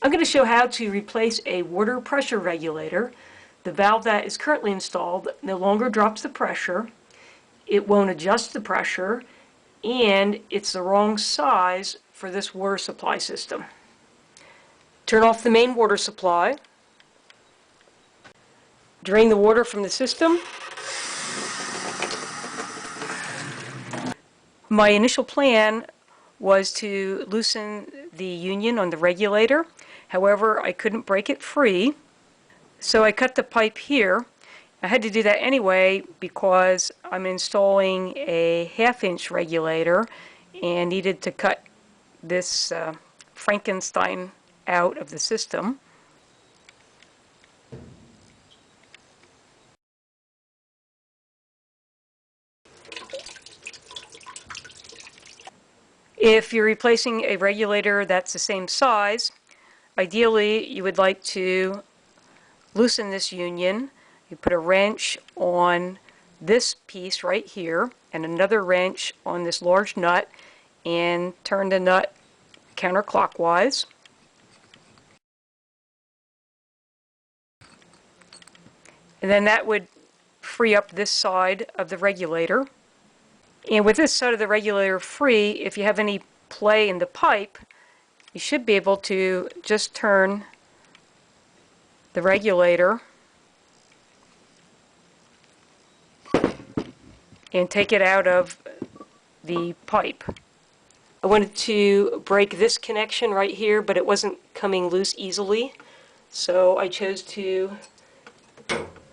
I'm going to show how to replace a water pressure regulator. The valve that is currently installed no longer drops the pressure, it won't adjust the pressure, and it's the wrong size for this water supply system. Turn off the main water supply. Drain the water from the system. My initial plan was to loosen the union on the regulator. However, I couldn't break it free, so I cut the pipe here. I had to do that anyway because I'm installing a 1/2-inch regulator and needed to cut this Frankenstein out of the system. If you're replacing a regulator that's the same size, ideally you would like to loosen this union. You put a wrench on this piece right here and another wrench on this large nut and turn the nut counterclockwise. And then that would free up this side of the regulator. And with this side of the regulator free, if you have any play in the pipe, you should be able to just turn the regulator and take it out of the pipe. I wanted to break this connection right here, but it wasn't coming loose easily, so I chose to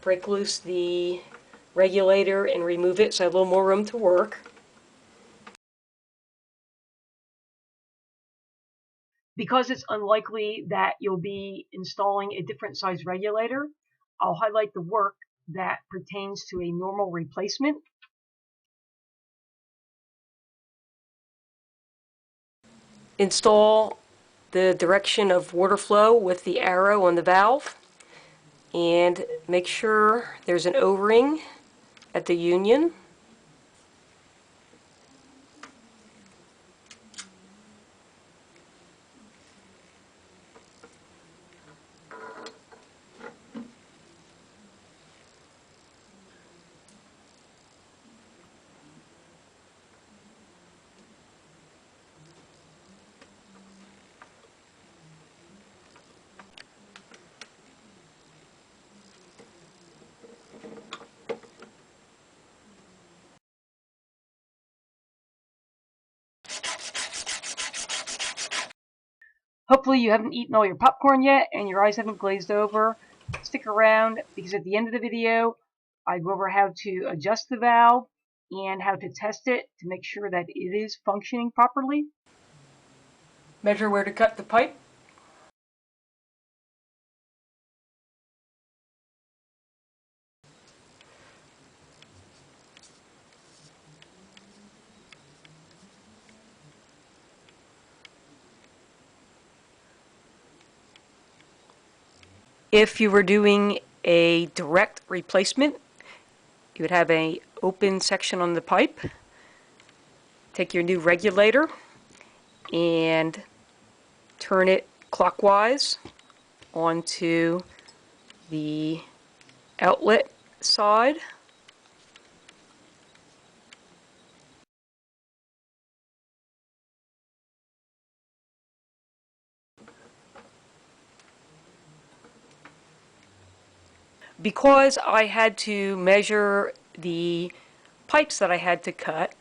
break loose the regulator and remove it so I have a little more room to work. Because it's unlikely that you'll be installing a different size regulator, I'll highlight the work that pertains to a normal replacement. Install the direction of water flow with the arrow on the valve, and make sure there's an O-ring at the union. Hopefully you haven't eaten all your popcorn yet and your eyes haven't glazed over. Stick around because at the end of the video I go over how to adjust the valve and how to test it to make sure that it is functioning properly. Measure where to cut the pipe. If you were doing a direct replacement, you would have an open section on the pipe. Take your new regulator and turn it clockwise onto the outlet side. Because I had to measure the pipes that I had to cut,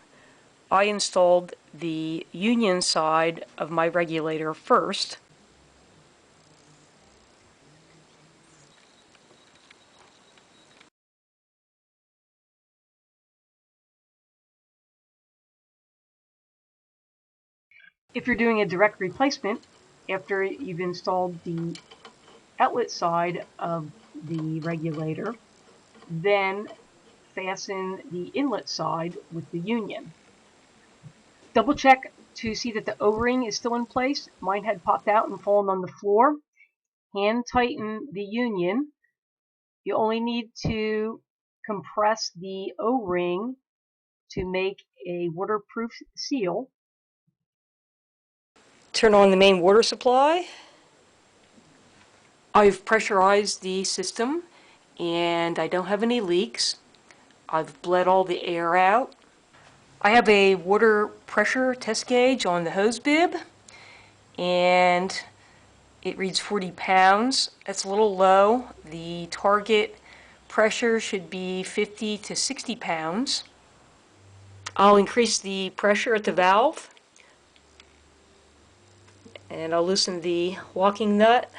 I installed the union side of my regulator first. If you're doing a direct replacement, after you've installed the outlet side of the regulator, then fasten the inlet side with the union. Double check to see that the O-ring is still in place. Mine had popped out and fallen on the floor. Hand tighten the union. You only need to compress the O-ring to make a waterproof seal. Turn on the main water supply. I've pressurized the system and I don't have any leaks. I've bled all the air out. I have a water pressure test gauge on the hose bib and it reads 40 pounds. That's a little low. The target pressure should be 50 to 60 pounds. I'll increase the pressure at the valve and I'll loosen the locking nut.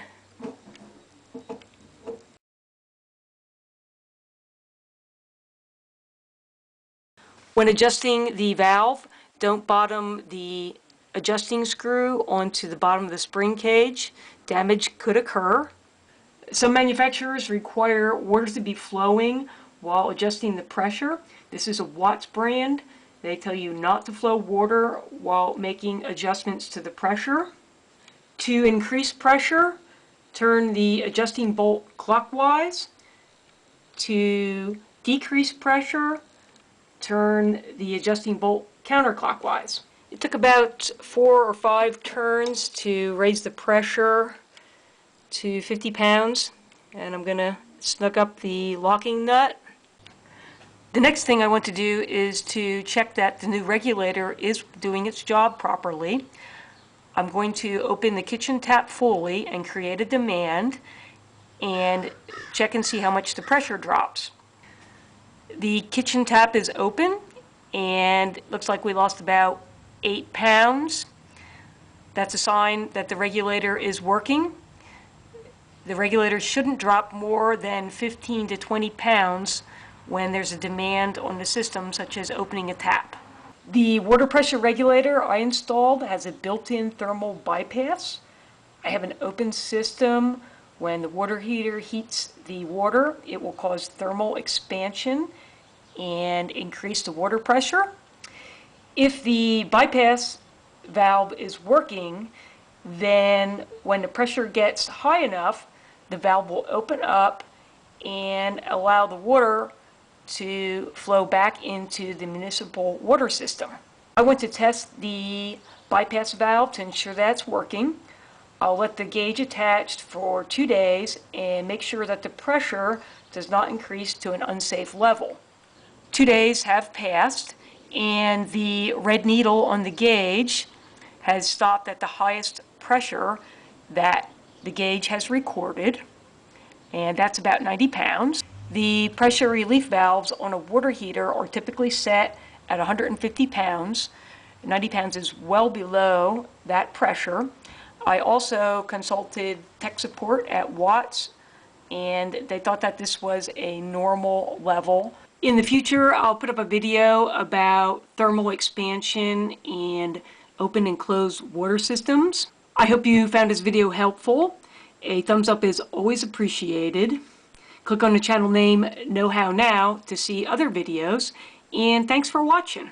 When adjusting the valve, don't bottom the adjusting screw onto the bottom of the spring cage. Damage could occur. Some manufacturers require water to be flowing while adjusting the pressure. This is a Watts brand. They tell you not to flow water while making adjustments to the pressure. To increase pressure, turn the adjusting bolt clockwise. To decrease pressure, turn the adjusting bolt counterclockwise. It took about 4 or 5 turns to raise the pressure to 50 pounds, and I'm going to snug up the locking nut. The next thing I want to do is to check that the new regulator is doing its job properly. I'm going to open the kitchen tap fully and create a demand and check and see how much the pressure drops. The kitchen tap is open and it looks like we lost about 8 pounds. That's a sign that the regulator is working. The regulator shouldn't drop more than 15 to 20 pounds when there's a demand on the system, such as opening a tap. The water pressure regulator I installed has a built-in thermal bypass. I have an open system. When the water heater heats the water, it will cause thermal expansion and increase the water pressure. If the bypass valve is working, then when the pressure gets high enough, the valve will open up and allow the water to flow back into the municipal water system. I want to test the bypass valve to ensure that's working. I'll let the gauge attached for 2 days and make sure that the pressure does not increase to an unsafe level. 2 days have passed and the red needle on the gauge has stopped at the highest pressure that the gauge has recorded, and that's about 90 pounds. The pressure relief valves on a water heater are typically set at 150 pounds. 90 pounds is well below that pressure. I also consulted tech support at Watts, and they thought that this was a normal level. In the future, I'll put up a video about thermal expansion and open and closed water systems. I hope you found this video helpful. A thumbs up is always appreciated. Click on the channel name Know How Now to see other videos, and thanks for watching.